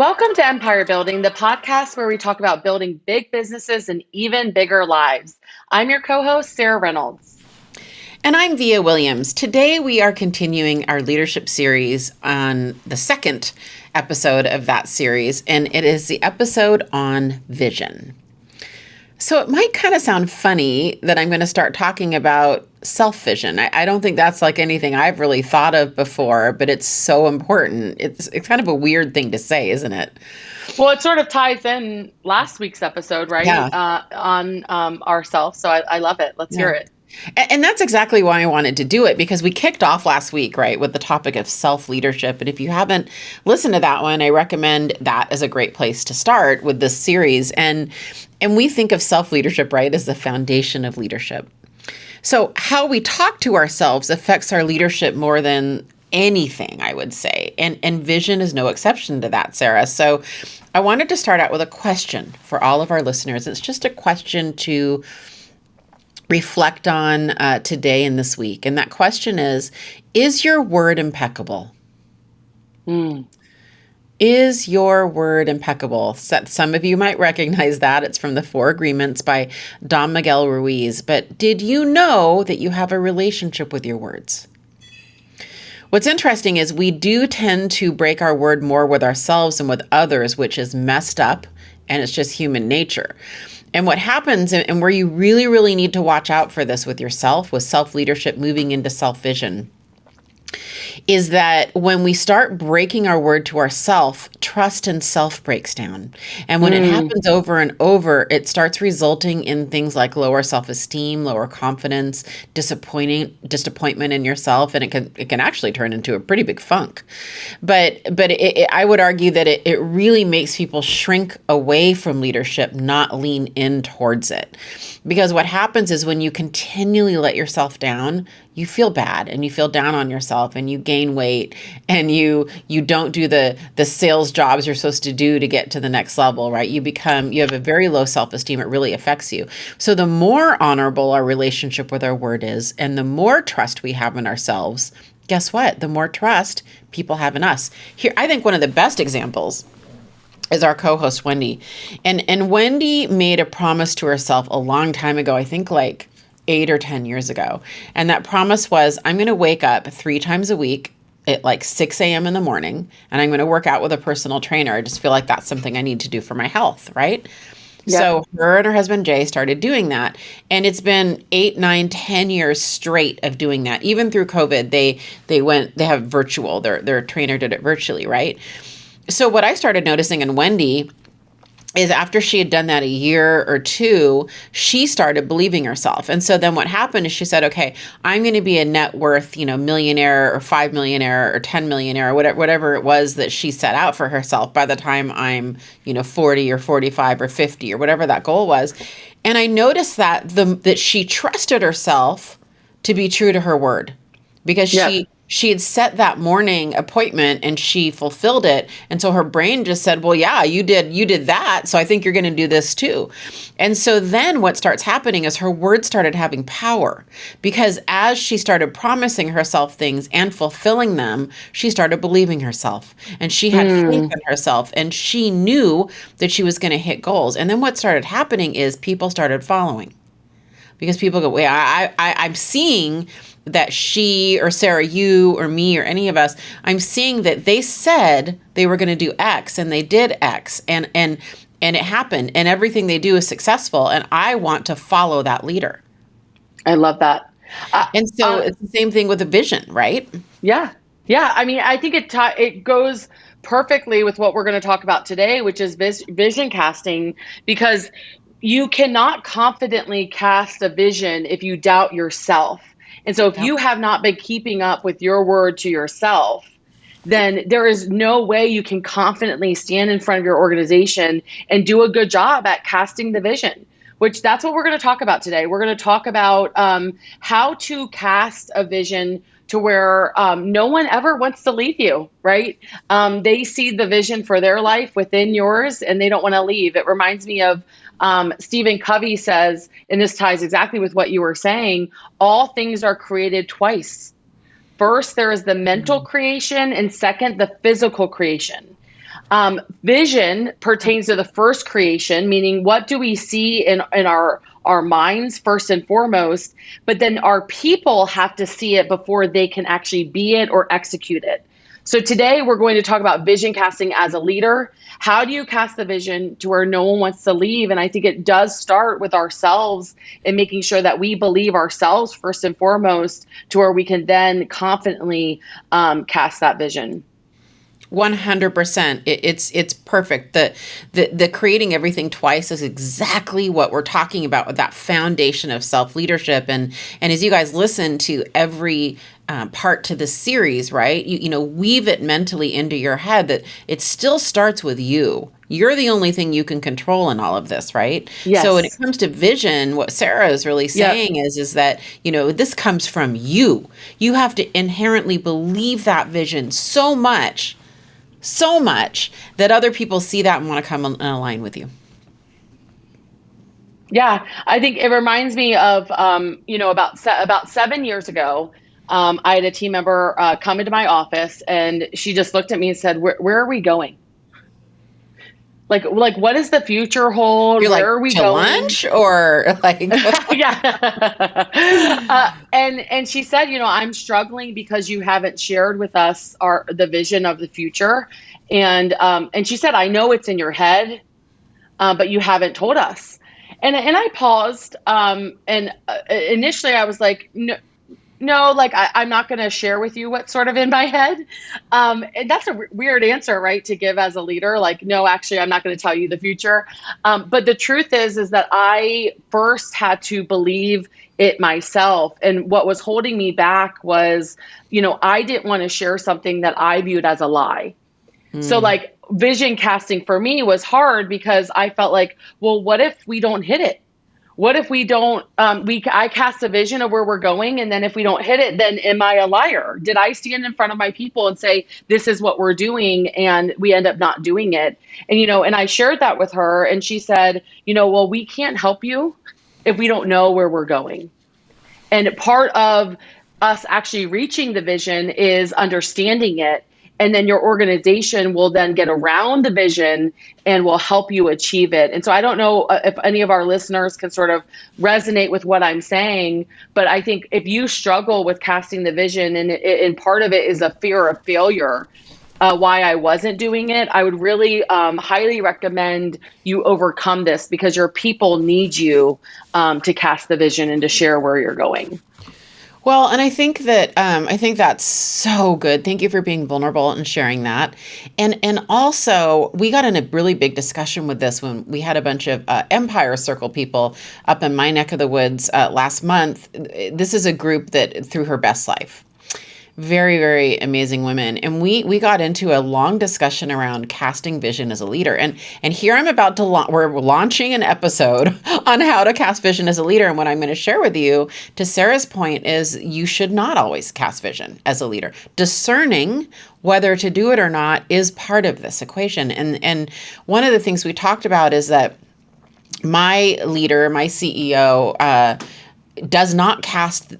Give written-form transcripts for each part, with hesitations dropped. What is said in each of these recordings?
Welcome to Empire Building, the podcast where we talk about building big businesses and even bigger lives. I'm your co-host, Sarah Reynolds. And I'm Via Williams. Today we are continuing our leadership series on the second episode of that series, and it is the episode on vision. So it might kind of sound funny that I'm going to start talking about self-vision. I don't think that's like anything I've really thought of before, but it's so important. It's kind of a weird thing to say, isn't it? Well, it sort of ties in last week's episode, right? Yeah. On ourselves. So I love it. Let's hear it. And that's exactly why I wanted to do it, because we kicked off last week, right, with the topic of self-leadership. And if you haven't listened to that one, I recommend that as a great place to start with this series. And we think of self-leadership, right, as the foundation of leadership. So how we talk to ourselves affects our leadership more than anything, I would say. And vision is no exception to that, Sarah. So I wanted to start out with a question for all of our listeners. It's just a question to reflect on today and this week. And that question is your word impeccable? Is your word impeccable? Some of you might recognize that. It's from the Four Agreements by Don Miguel Ruiz. But did you know that you have a relationship with your words? What's interesting is we do tend to break our word more with ourselves and with others, which is messed up, and it's just human nature. And what happens, and where you really, really need to watch out for this with yourself, with self-leadership moving into self-vision, is that when we start breaking our word to ourself, trust and self breaks down. And when it happens over and over, it starts resulting in things like lower self-esteem, lower confidence, disappointment in yourself, and it can actually turn into a pretty big funk. But I would argue that it really makes people shrink away from leadership, not lean in towards it. Because what happens is when you continually let yourself down, you feel bad and you feel down on yourself and you gain weight and you don't do the sales jobs you're supposed to do to get to the next level, right? You have a very low self-esteem. It really affects you. So the more honorable our relationship with our word is, and the more trust we have in ourselves, guess what? The more trust people have in us. Here, I think one of the best examples is our co-host, Wendy. And Wendy made a promise to herself a long time ago, I think like 8 or 10 years ago. And that promise was, I'm going to wake up 3 times a week at like 6 a.m. in the morning, and I'm going to work out with a personal trainer. I just feel like that's something I need to do for my health, right? Yeah. So her and her husband, Jay, started doing that. And it's been 8, 9, 10 years straight of doing that. Even through COVID, they have virtual, their trainer did it virtually, right? So what I started noticing in Wendy is after she had done that a year or two, she started believing herself. And so then what happened is she said, okay, I'm going to be a net worth, millionaire or 5 millionaire or 10 millionaire, whatever it was that she set out for herself by the time I'm, 40 or 45 or 50 or whatever that goal was. And I noticed that she trusted herself to be true to her word, because she had set that morning appointment and she fulfilled it. And so her brain just said, well, yeah, you did that. So I think you're going to do this too. And so then what starts happening is her words started having power, because as she started promising herself things and fulfilling them, she started believing herself, and she had faith in herself, and she knew that she was going to hit goals. And then what started happening is people started following, because people go, wait, I'm seeing that she or Sarah, you or me or any of us, I'm seeing that they said they were going to do X and they did X and it happened, and everything they do is successful, and I want to follow that leader. I love that. And so it's the same thing with a vision, right? Yeah. Yeah. I mean, I think it goes perfectly with what we're going to talk about today, which is vision casting, because you cannot confidently cast a vision if you doubt yourself. And so if you have not been keeping up with your word to yourself, then there is no way you can confidently stand in front of your organization and do a good job at casting the vision, which that's what we're going to talk about today. We're going to talk about how to cast a vision to where no one ever wants to leave you, right? They see the vision for their life within yours and they don't want to leave. It reminds me of Stephen Covey says, and this ties exactly with what you were saying, all things are created twice. First, there is the mental creation, and second, the physical creation. Vision pertains to the first creation, meaning what do we see in our minds first and foremost, but then our people have to see it before they can actually be it or execute it. So today we're going to talk about vision casting as a leader. How do you cast the vision to where no one wants to leave? And I think it does start with ourselves and making sure that we believe ourselves first and foremost to where we can then confidently cast that vision. 100%. It's perfect. The creating everything twice is exactly what we're talking about with that foundation of self-leadership. And as you guys listen to every part to this series, right? You weave it mentally into your head that it still starts with you. You're the only thing you can control in all of this, right? So when it Yes. comes to vision, what Sarah is really Yep. saying is that, this comes from you. You have to inherently believe that vision so much that other people see that and want to come and align with you. Yeah, I think it reminds me of, about 7 years ago, I had a team member come into my office, and she just looked at me and said, "Where are we going? Like, what does the future hold? You're Where like, are we to going?" lunch or like, Yeah. And she said, "I'm struggling because you haven't shared with us the vision of the future." And she said, "I know it's in your head, but you haven't told us." And I paused. And initially I was like, no. No, like I'm not going to share with you what's sort of in my head. And that's a weird answer, right, to give as a leader. Like, no, actually, I'm not going to tell you the future. But the truth is that I first had to believe it myself. And what was holding me back was, I didn't want to share something that I viewed as a lie. So mm, like vision casting for me was hard because I felt like, well, what if we don't hit it? What if we don't, I cast a vision of where we're going. And then if we don't hit it, then am I a liar? Did I stand in front of my people and say, this is what we're doing, and we end up not doing it? And I shared that with her, and she said, well, we can't help you if we don't know where we're going. And part of us actually reaching the vision is understanding it. And then your organization will then get around the vision and will help you achieve it. And so I don't know if any of our listeners can sort of resonate with what I'm saying, but I think if you struggle with casting the vision, and part of it is a fear of failure, why I wasn't doing it, I would really highly recommend you overcome this, because your people need you to cast the vision and to share where you're going. well, and I think that's so good. Thank you for being vulnerable and sharing that. And also, we got in a really big discussion with this when we had a bunch of Empire Circle people up in my neck of the woods last month. This is a group that through her best life. Very, very amazing women. And we got into a long discussion around casting vision as a leader. And here I'm about to we're launching an episode on how to cast vision as a leader. And what I'm going to share with you, to Sarah's point, is you should not always cast vision as a leader. Discerning whether to do it or not is part of this equation. And one of the things we talked about is that my leader, my CEO, does not cast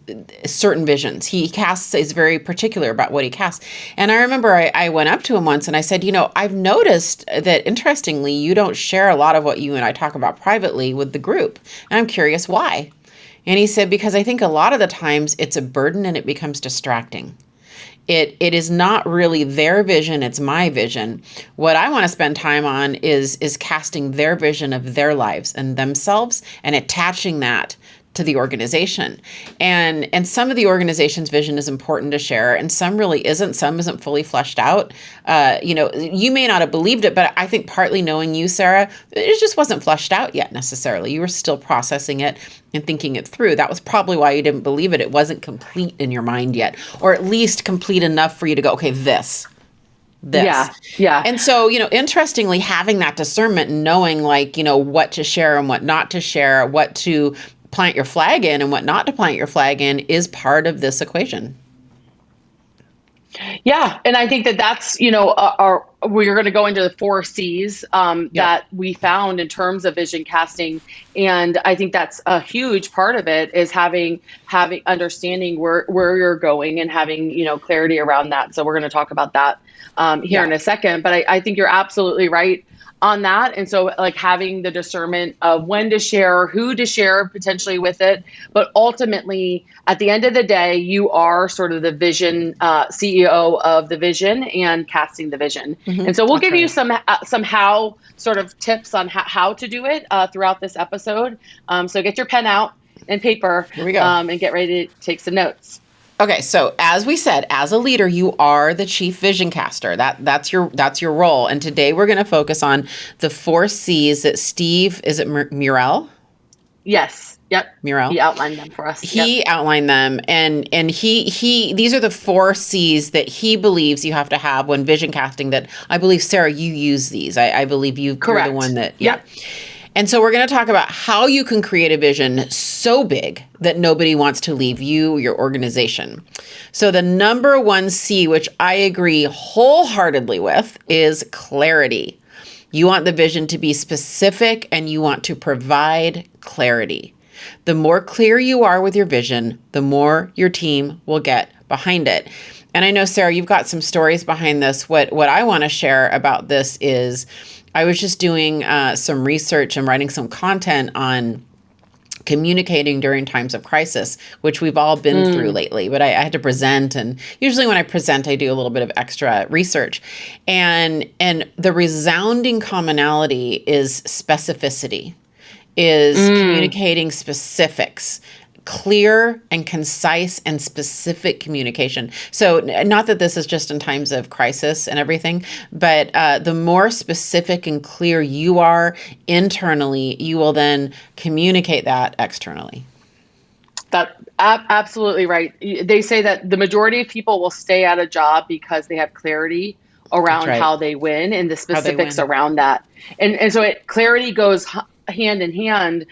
certain visions. He is very particular about what he casts. And I remember I went up to him once and I said, I've noticed that interestingly, you don't share a lot of what you and I talk about privately with the group. And I'm curious why. And he said, because I think a lot of the times it's a burden and it becomes distracting. It is not really their vision, it's my vision. What I want to spend time on is casting their vision of their lives and themselves and attaching that to the organization. And some of the organization's vision is important to share, and some really isn't. Some isn't fully fleshed out. You may not have believed it, but I think partly knowing you, Sarah, it just wasn't fleshed out yet necessarily. You were still processing it and thinking it through. That was probably why you didn't believe it. It wasn't complete in your mind yet, or at least complete enough for you to go, okay, this. Yeah. Yeah. And so, interestingly, having that discernment and knowing what to share and what not to share, what to plant your flag in and what not to plant your flag in is part of this equation. Yeah, and I think that that's, we're going to go into the four C's Yep. that we found in terms of vision casting, and I think that's a huge part of it is having understanding where you're going and having clarity around that. So we're going to talk about that here Yeah. in a second, but I think you're absolutely right on that. And so like having the discernment of when to share, who to share potentially with it, but ultimately at the end of the day, you are sort of the vision CEO of the vision and casting the vision. And so we'll That's give you right. some how sort of tips on how to do it throughout this episode. So get your pen out and paper Here we go. and get ready to take some notes. Okay, so as we said, as a leader, you are the chief vision caster. That's your role. And today we're going to focus on the four C's that Steve, is it Murrell? Yes. Yep. Murrell. He outlined them for us. Yep. He outlined them, and he these are the four C's that he believes you have to have when vision casting. That I believe, Sarah, you use these. I believe you're the one Correct. that, yeah. Yep. And so we're going to talk about how you can create a vision so big that nobody wants to leave you, your organization. So the number one C, which I agree wholeheartedly with, is clarity. You want the vision to be specific and you want to provide clarity. The more clear you are with your vision, the more your team will get behind it. And I know, Sarah, you've got some stories behind this. What I want to share about this is I was just doing some research and writing some content on communicating during times of crisis, which we've all been through Mm, lately. But I had to present, and usually when I present, I do a little bit of extra research. And the resounding commonality is specificity, is mm. communicating specifics, clear and concise and specific communication. So not that this is just in times of crisis and everything, but the more specific and clear you are internally, you will then communicate that externally. Absolutely right. They say that the majority of people will stay at a job because they have clarity That's around right. how they win and the How they specifics win. around that. And so clarity goes hand in hand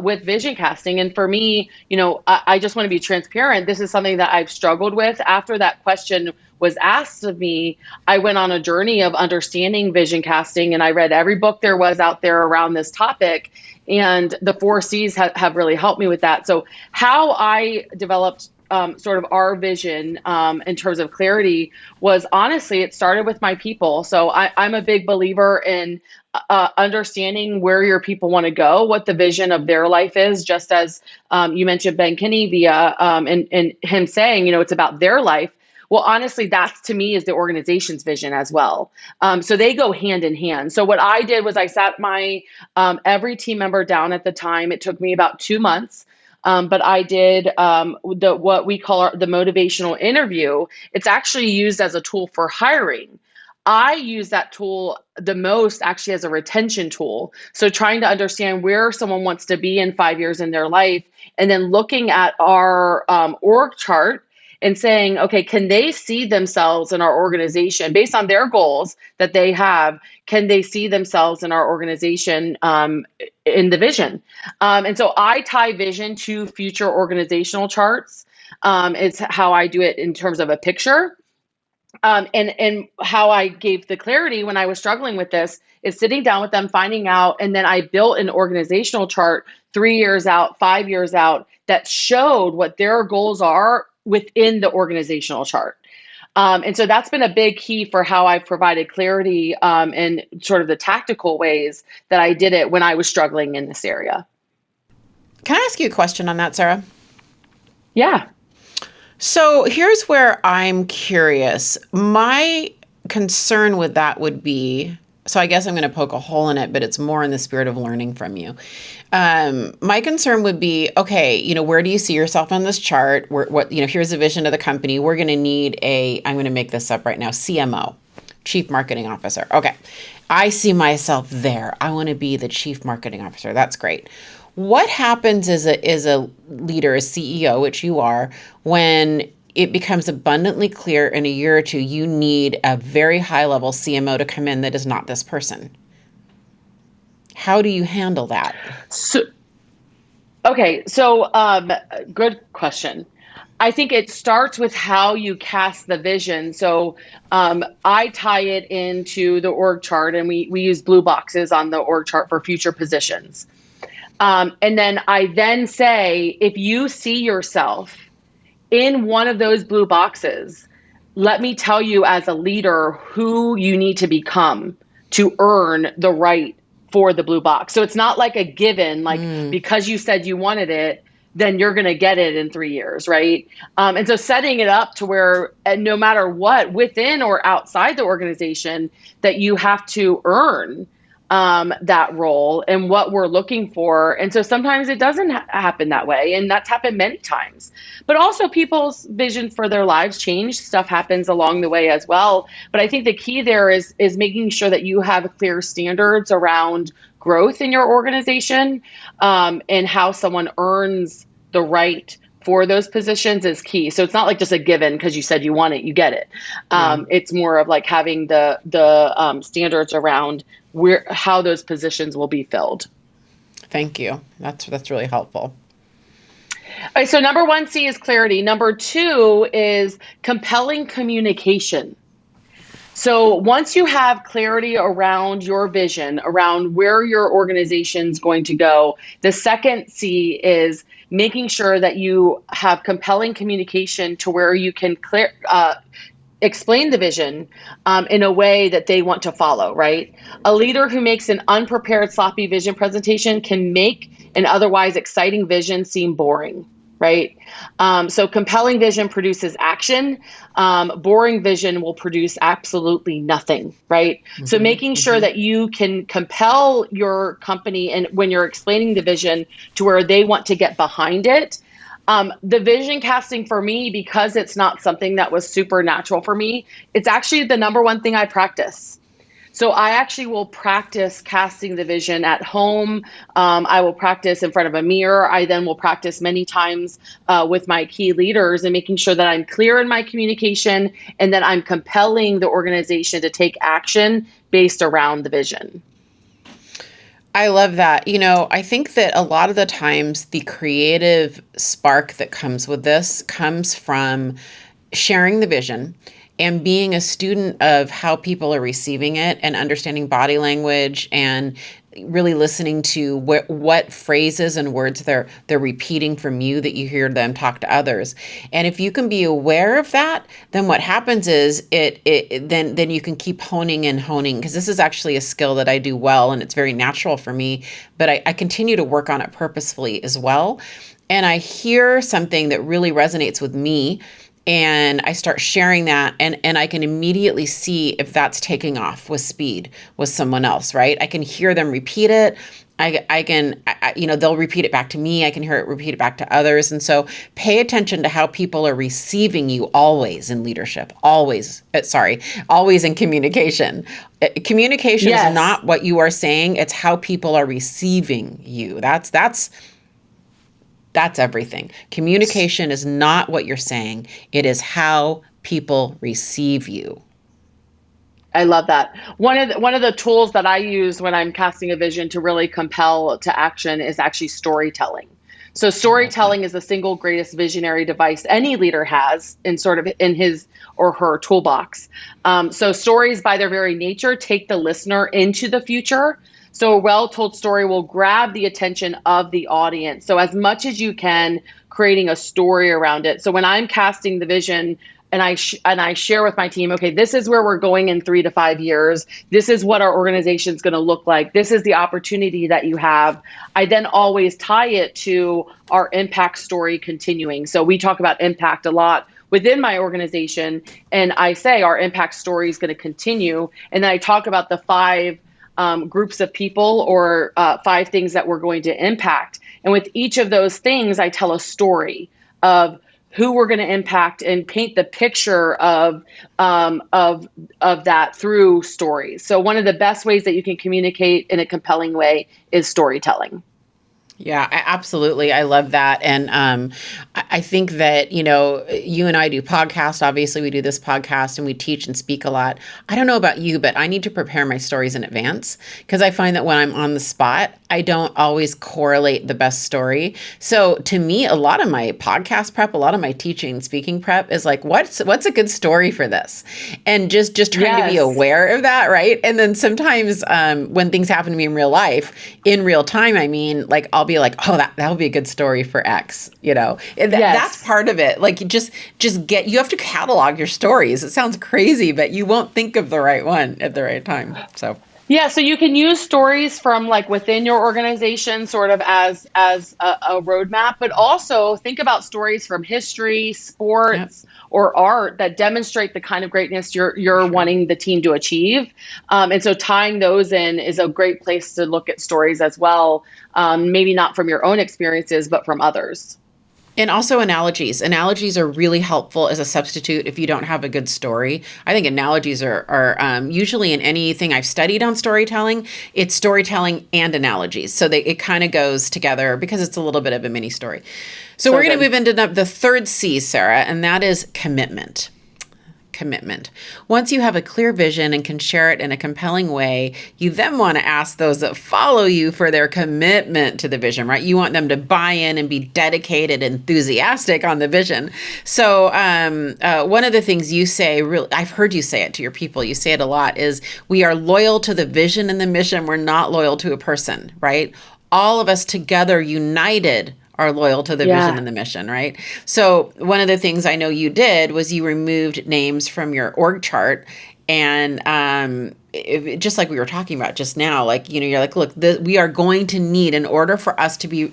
with vision casting. And for me, I just want to be transparent. This is something that I've struggled with. After that question was asked of me, I went on a journey of understanding vision casting, and I read every book there was out there around this topic. And the four C's have really helped me with that. So how I developed sort of our vision in terms of clarity was honestly, it started with my people. So I'm a big believer in understanding where your people want to go, what the vision of their life is, just as you mentioned Ben Kinney via and him saying, it's about their life. Well, honestly, that's to me is the organization's vision as well. So they go hand in hand. So what I did was I sat my every team member down at the time. It took me about 2 months. But I did the what we call the motivational interview. It's actually used as a tool for hiring. I use that tool the most actually as a retention tool. So trying to understand where someone wants to be in 5 years in their life, and then looking at our org chart and saying, okay, can they see themselves in our organization based on their goals that they have? Can they see themselves in our organization in the vision? And so I tie vision to future organizational charts. It's how I do it in terms of a picture. And how I gave the clarity when I was struggling with this is sitting down with them, finding out, and then I built an organizational chart 3 years out, 5 years out that showed what their goals are within the organizational chart. And so that's been a big key for how I've provided clarity and sort of the tactical ways that I did it when I was struggling in this area. Can I ask you a question on that, Sarah? Yeah. So here's where I'm curious. My concern with that would be, so I guess I'm going to poke a hole in it, but it's more in the spirit of learning from you. My concern would be, okay, where do you see yourself on this chart? Here's a vision of the company. We're going to need I'm going to make this up right now, CMO, Chief Marketing Officer. Okay. I see myself there. I want to be the Chief Marketing Officer. That's great. What happens as a leader, a CEO, which you are, when it becomes abundantly clear in a year or two you need a very high level CMO to come in that is not this person? How do you handle that? So, okay. So, good question. I think it starts with how you cast the vision. So I tie it into the org chart, and we use blue boxes on the org chart for future positions. And then I then say, if you see yourself in one of those blue boxes, let me tell you as a leader who you need to become to earn the right for the blue box. So it's not like a given, like because you said you wanted it, then you're going to get it in 3 years, right? And so setting it up to where no matter what, within or outside the organization, that you have to earn that role and what we're looking for. And so sometimes it doesn't happen that way. And that's happened many times. But also people's vision for their lives change. Stuff happens along the way as well. But I think the key there is making sure that you have clear standards around growth in your organization, and how someone earns the right for those positions is key. So it's not like just a given because you said you want it, you get it. It's more of like having the standards around how those positions will be filled. Thank you. That's really helpful. All right, so number 1C is clarity. Number 2 is compelling communication. So once you have clarity around your vision, around where your organization's going to go, the second C is making sure that you have compelling communication to where you can explain the vision in a way that they want to follow, right? A leader who makes an unprepared, sloppy vision presentation can make an otherwise exciting vision seem boring, right? So compelling vision produces action. Boring vision will produce absolutely nothing, right? So making sure that you can compel your company, and when you're explaining the vision, to where they want to get behind it. The vision casting for me, because it's not something that was supernatural for me, it's actually the number one thing I practice. So I actually will practice casting the vision at home. I will practice in front of a mirror. I then will practice many times with my key leaders, and making sure that I'm clear in my communication and that I'm compelling the organization to take action based around the vision. I love that. I think that a lot of the times the creative spark that comes with this comes from sharing the vision and being a student of how people are receiving it and understanding body language and really listening to what phrases and words they're repeating from you that you hear them talk to others. And if you can be aware of that, then what happens is then you can keep honing, because this is actually a skill that I do well and it's very natural for me, but I continue to work on it purposefully as well. And I hear something that really resonates with me, and I start sharing that, and I can immediately see if that's taking off with speed with someone else, right? I can hear them repeat it. They'll repeat it back to me. I can hear it repeat it back to others. And so pay attention to how people are receiving you always in leadership, always in communication. Communication Yes. is not what you are saying. It's how people are receiving you. That's everything. Communication is not what you're saying. It is how people receive you. I love that. One of the tools that I use when I'm casting a vision to really compel to action is actually storytelling. So storytelling is the single greatest visionary device any leader has in his or her toolbox. So stories, by their very nature, take the listener into the future. So a well-told story will grab the attention of the audience. So as much as you can, creating a story around it. So when I'm casting the vision, and I share with my team, okay, this is where we're going in 3 to 5 years. This is what our organization is going to look like. This is the opportunity that you have. I then always tie it to our impact story continuing. So we talk about impact a lot within my organization, and I say our impact story is going to continue. And then I talk about the 5 groups of people, or 5 things that we're going to impact. And with each of those things, I tell a story of who we're going to impact and paint the picture of that through stories. So one of the best ways that you can communicate in a compelling way is storytelling. Yeah, absolutely. I love that. And I think that, you and I do podcasts. Obviously, we do this podcast and we teach and speak a lot. I don't know about you, but I need to prepare my stories in advance because I find that when I'm on the spot, I don't always correlate the best story. So to me, a lot of my podcast prep, a lot of my teaching and speaking prep is like, what's a good story for this? And just trying to be Yes. aware of that, right? And then sometimes when things happen to me in real time, I mean, like I'll be like, oh, that would be a good story for X, And that's Yes. part of it. Like you have to catalog your stories. It sounds crazy, but you won't think of the right one at the right time. So, Yeah, so you can use stories from like within your organization sort of as a roadmap, but also think about stories from history, yeah, sports, or art that demonstrate the kind of greatness for you're sure. wanting the team to achieve. And so tying those in is a great place to look at stories as well. Maybe not from your own experiences, but from others. And also analogies. Analogies are really helpful as a substitute if you don't have a good story. I think analogies are usually in anything I've studied on storytelling, it's storytelling and analogies. So it kind of goes together because it's a little bit of a mini story. So So we're going to good. move into the third C, Sarah, and that is commitment. Commitment. Once you have a clear vision and can share it in a compelling way, you then want to ask those that follow you for their commitment to the vision, right? You want them to buy in and be dedicated, enthusiastic on the vision. So, one of the things you say, really, I've heard you say it to your people, you say it a lot, is we are loyal to the vision and the mission. We're not loyal to a person, right? All of us together, united, are loyal to the vision Yeah. and the mission, right? So one of the things I know you did was you removed names from your org chart, and just like we were talking about just now, like you're like, look, we are going to need, in order for us to be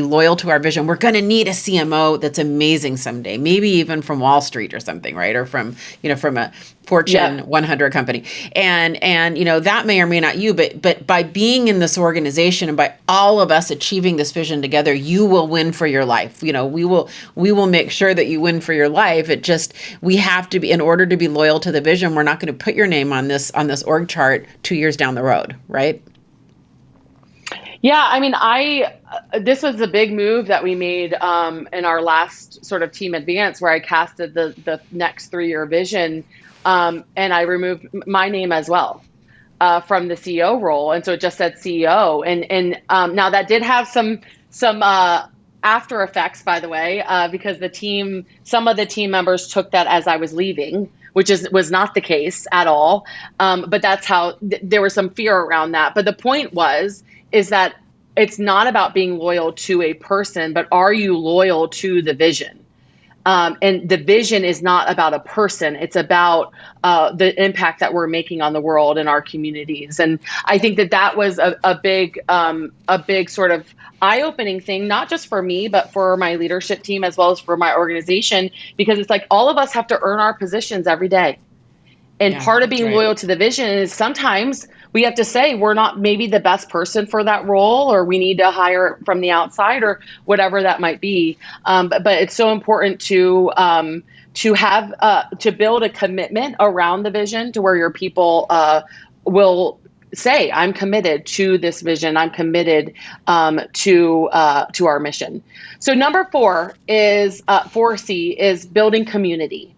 loyal to our vision, we're going to need a CMO that's amazing someday, maybe even from Wall Street or something, right? Or from a Fortune Yep. 100 company. And that may or may not you, but by being in this organization and by all of us achieving this vision together, you will win for your life. We will make sure that you win for your life. We have to be, in order to be loyal to the vision, we're not going to put your name on this org chart 2 years down the road, right? Yeah, I mean, this was a big move that we made in our last sort of team advance, where I casted the next 3-year vision, and I removed my name as well from the CEO role, and so it just said CEO. And now that did have some after effects, by the way, because some of the team members took that as I was leaving, which was not the case at all. But that's how there was some fear around that. But the point is that it's not about being loyal to a person, but are you loyal to the vision? And the vision is not about a person. It's about the impact that we're making on the world and our communities. And I think that was a big sort of eye-opening thing, not just for me, but for my leadership team as well as for my organization, because it's like all of us have to earn our positions every day. And Yeah, part of that's being right. loyal to the vision is sometimes we have to say we're not maybe the best person for that role, or we need to hire from the outside, or whatever that might be. But it's so important to have to build a commitment around the vision to where your people will say, "I'm committed to this vision. I'm committed to our mission." So number 4C is building community.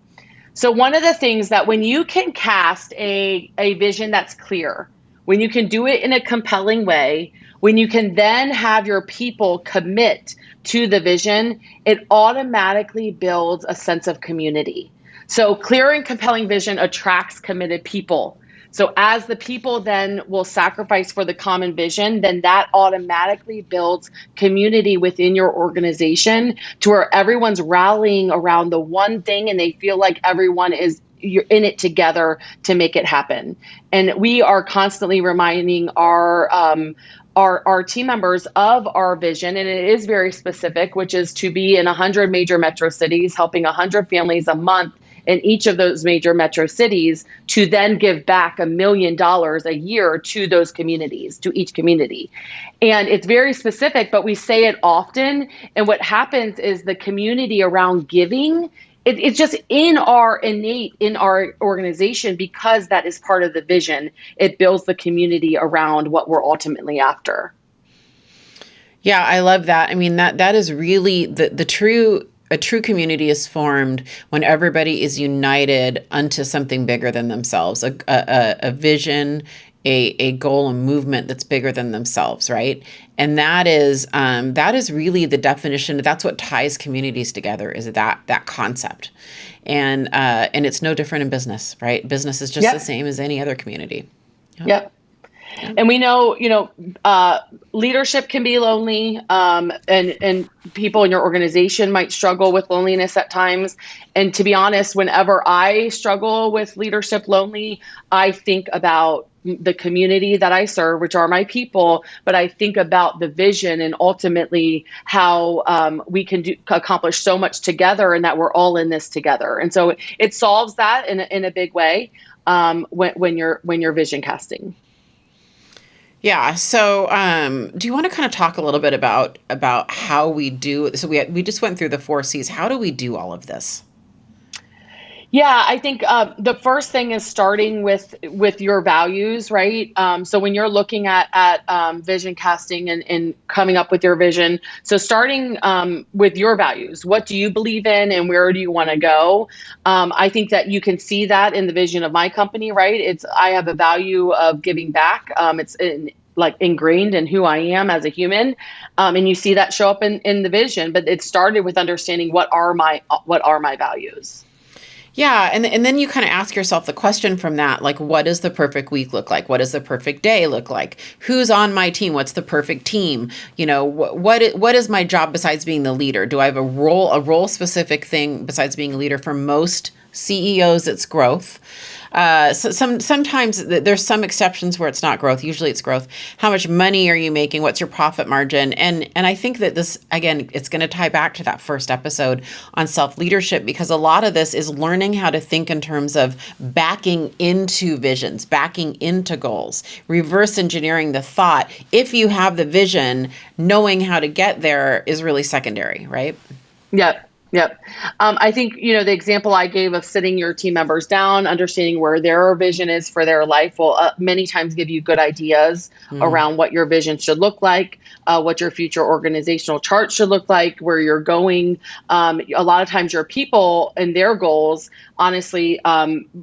So one of the things that when you can cast a vision that's clear, when you can do it in a compelling way, when you can then have your people commit to the vision, it automatically builds a sense of community. So clear and compelling vision attracts committed people. So as the people then will sacrifice for the common vision, then that automatically builds community within your organization to where everyone's rallying around the one thing and they feel like you're in it together to make it happen. And we are constantly reminding our team members of our vision, and it is very specific, which is to be in 100 major metro cities, helping 100 families a month in each of those major metro cities, to then give back $1 million a year to those communities, to each community. And it's very specific, but we say it often. And what happens is the community around giving, it's just innate in our organization, because that is part of the vision. It builds the community around what we're ultimately after. Yeah, I love that. I mean, that is really the true a true community is formed when everybody is united unto something bigger than themselves, a vision, a goal, a movement that's bigger than themselves, right? And that is really the definition. That's what ties communities together, is that concept, and it's no different in business, right? Business is just the Yep. same as any other community. Yep. Yep. Yep. And we know, leadership can be lonely, and people in your organization might struggle with loneliness at times. And to be honest, whenever I struggle with leadership lonely, I think about the community that I serve, which are my people, but I think about the vision and ultimately how we can accomplish so much together, and that we're all in this together. And so it solves that in a big way, when you're vision casting. Yeah. So, do you want to kind of talk a little bit about how we do? So we just went through the four C's. How do we do all of this? Yeah, I think the first thing is starting with your values, right? So when you're looking at vision casting and coming up with your vision, so starting with your values, what do you believe in and where do you want to go? I think that you can see that in the vision of my company, right? I have a value of giving back. Like ingrained in who I am as a human, and you see that show up in the vision. But it started with understanding what are my values. Yeah, and then you kind of ask yourself the question from that, like, what does the perfect week look like? What does the perfect day look like? Who's on my team? What's the perfect team? What is my job besides being the leader? Do I have a role specific thing besides being a leader? For most CEOs, it's growth. Sometimes there's some exceptions where it's not growth. Usually it's growth. How much money are you making? What's your profit margin? And I think that this, again, it's going to tie back to that first episode on self leadership, because a lot of this is learning how to think in terms of backing into visions, backing into goals, reverse engineering the thought. If you have the vision, knowing how to get there is really secondary, right? Yep. Yep. I think, the example I gave of sitting your team members down, understanding where their vision is for their life will many times give you good ideas around what your vision should look like, what your future organizational chart should look like, where you're going. A lot of times your people and their goals honestly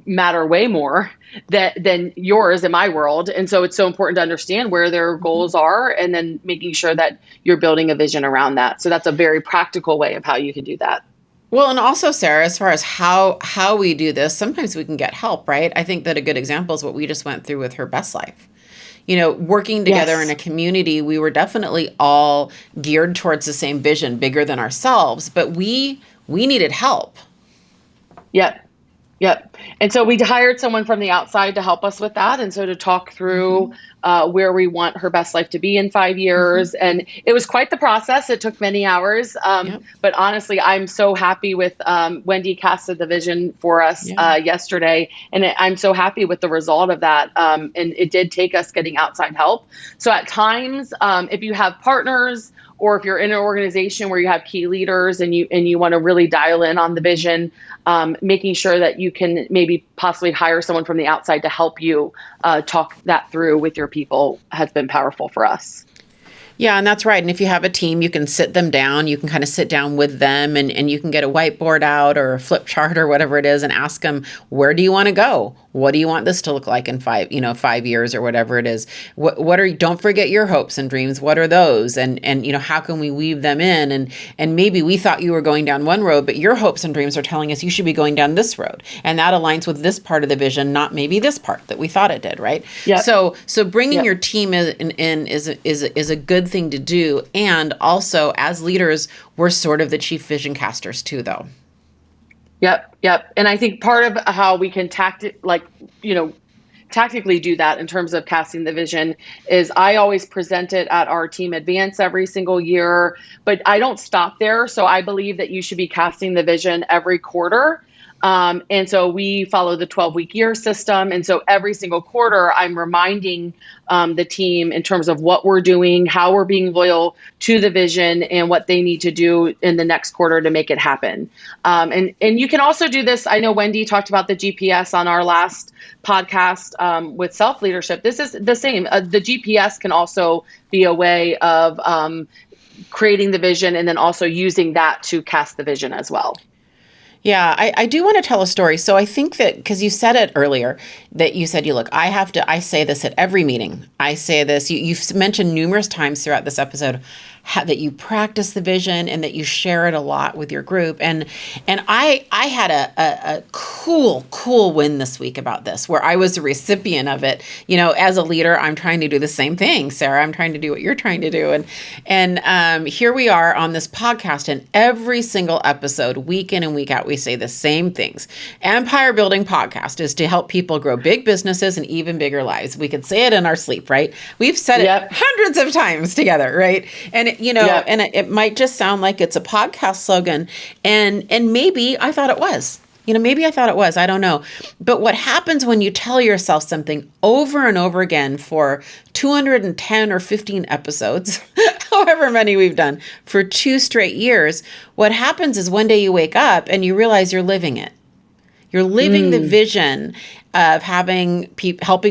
matter way more than yours in my world. And so it's so important to understand where their goals are and then making sure that you're building a vision around that. So that's a very practical way of how you can do that. Well, and also, Sarah, as far as how we do this, sometimes we can get help, right? I think that a good example is what we just went through with her best life. Working together in Yes. a community, we were definitely all geared towards the same vision, bigger than ourselves, but we needed help. Yep. Yep. And so we hired someone from the outside to help us with that. And so to talk through where we want her best life to be in 5 years. And it was quite the process. It took many hours. Yep. But honestly, I'm so happy with Wendy casted the vision for us Yeah. yesterday. And I'm so happy with the result of that. And it did take us getting outside help. So at times, if you have partners, or if you're in an organization where you have key leaders and you want to really dial in on the vision, making sure that you can maybe possibly hire someone from the outside to help you talk that through with your people has been powerful for us. Yeah, and that's right. And if you have a team, you can sit them down. You can kind of sit down with them, and you can get a whiteboard out or a flip chart or whatever it is and ask them, where do you want to go? What do you want this to look like in 5 years or whatever it is? Don't forget your hopes and dreams. What are those? And how can we weave them in? And maybe we thought you were going down one road, but your hopes and dreams are telling us you should be going down this road. And that aligns with this part of the vision, not maybe this part that we thought it did, right? Yep. So bringing Yep. your team in is a good thing to do. And also, as leaders, we're sort of the chief vision casters too, though. Yep. Yep. And I think part of how we can tactically do that in terms of casting the vision is I always present it at our team advance every single year, but I don't stop there. So I believe that you should be casting the vision every quarter. And so we follow the 12-week year system. And so every single quarter, I'm reminding the team in terms of what we're doing, how we're being loyal to the vision, and what they need to do in the next quarter to make it happen. And you can also do this. I know Wendy talked about the GPS on our last podcast with self leadership. This is the same. The GPS can also be a way of creating the vision and then also using that to cast the vision as well. Yeah, I do want to tell a story. So I think that because you said it earlier, that you said, you look, I say this at every meeting. I say this, you've mentioned numerous times throughout this episode that you practice the vision and that you share it a lot with your group. And I had a cool win this week about this, where I was a recipient of it. As a leader, I'm trying to do the same thing, Sarah. I'm trying to do what you're trying to do. And here we are on this podcast, and every single episode, week in and week out, we say the same things. Empire Building Podcast is to help people grow big businesses and even bigger lives. We could say it in our sleep, right? We've said it hundreds of times together, right? And it might just sound like it's a podcast slogan, and maybe I thought it was. Maybe I thought it was. I don't know. But what happens when you tell yourself something over and over again for 210 or 15 episodes, however many we've done, for 2 straight years, what happens is one day you wake up and you realize you're living it. You're living the vision of helping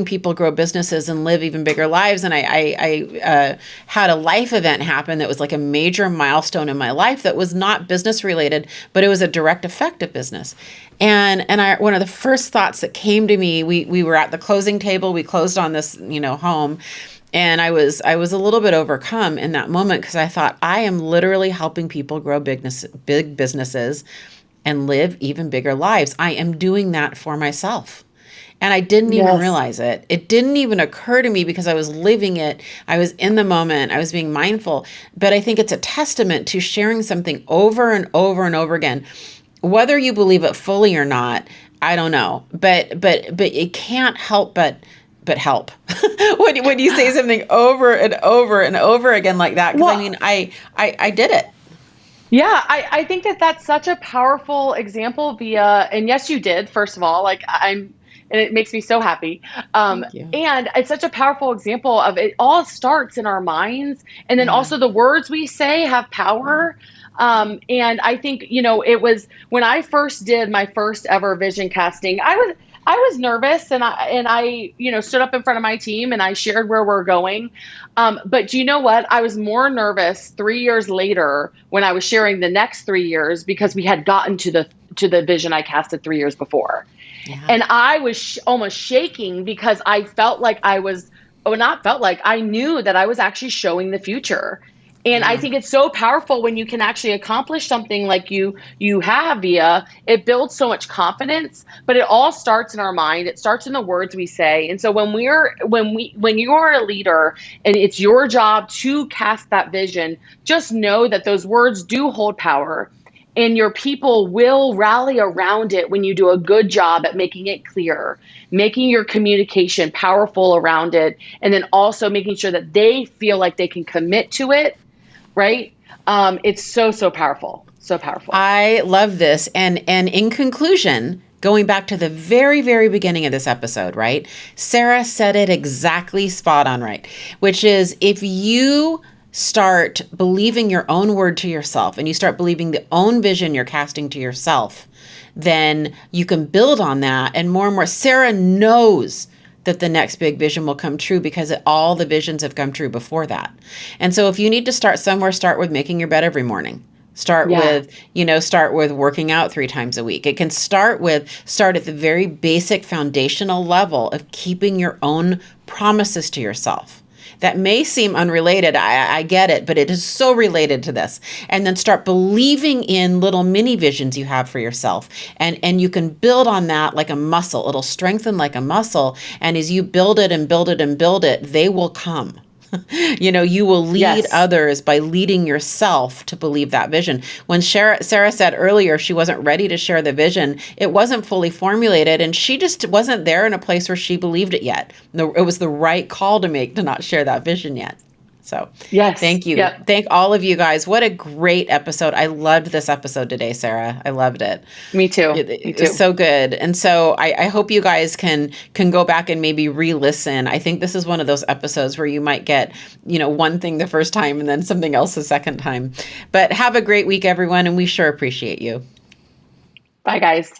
people grow businesses and live even bigger lives. And I had a life event happen that was like a major milestone in my life that was not business related, but it was a direct effect of business. And one of the first thoughts that came to me, we were at the closing table. We closed on this, home. And I was a little bit overcome in that moment, because I thought, I am literally helping people grow big businesses and live even bigger lives. I am doing that for myself. And I didn't even realize it. It didn't even occur to me because I was living it. I was in the moment. I was being mindful. But I think it's a testament to sharing something over and over and over again. Whether you believe it fully or not, I don't know. But it can't help but help when you say something over and over and over again like that. Because I did it. Yeah, I think that's such a powerful example and yes, you did, first of all, and it makes me so happy. Thank you. And it's such a powerful example of it all starts in our minds. And then also the words we say have power. And I think, it was when I first did my first ever vision casting, I was nervous, and I stood up in front of my team and I shared where we're going. But do you know what? I was more nervous 3 years later when I was sharing the next 3 years, because we had gotten to the vision I casted 3 years before. Yeah. And I was almost shaking because I felt like I knew that I was actually showing the future. And I think it's so powerful when you can actually accomplish something like you have, Via. It builds so much confidence, but it all starts in our mind. It starts in the words we say. And so when you are a leader and it's your job to cast that vision, just know that those words do hold power, and your people will rally around it when you do a good job at making it clear, making your communication powerful around it, and then also making sure that they feel like they can commit to it. Right? It's so powerful. So powerful. I love this. And in conclusion, going back to the very, very beginning of this episode, right? Sarah said it exactly spot on, right? Which is, if you start believing your own word to yourself and you start believing the own vision you're casting to yourself, then you can build on that. And more, Sarah knows that the next big vision will come true because all the visions have come true before that. And so if you need to start somewhere, start with making your bed every morning. Start with working out 3 times a week. It can start at the very basic foundational level of keeping your own promises to yourself. That may seem unrelated. I get it, but it is so related to this. And then start believing in little mini visions you have for yourself. And you can build on that like a muscle. It'll strengthen like a muscle. And as you build it and build it and build it, they will come. You will lead others by leading yourself to believe that vision. When Sarah said earlier she wasn't ready to share the vision, it wasn't fully formulated, and she just wasn't there in a place where she believed it yet. It was the right call to make to not share that vision yet. So thank you. Yep. Thank all of you guys. What a great episode. I loved this episode today, Sarah. I loved it. Me too. It was so good. And so I hope you guys can go back and maybe re-listen. I think this is one of those episodes where you might get, one thing the first time and then something else the second time. But have a great week, everyone. And we sure appreciate you. Bye, guys.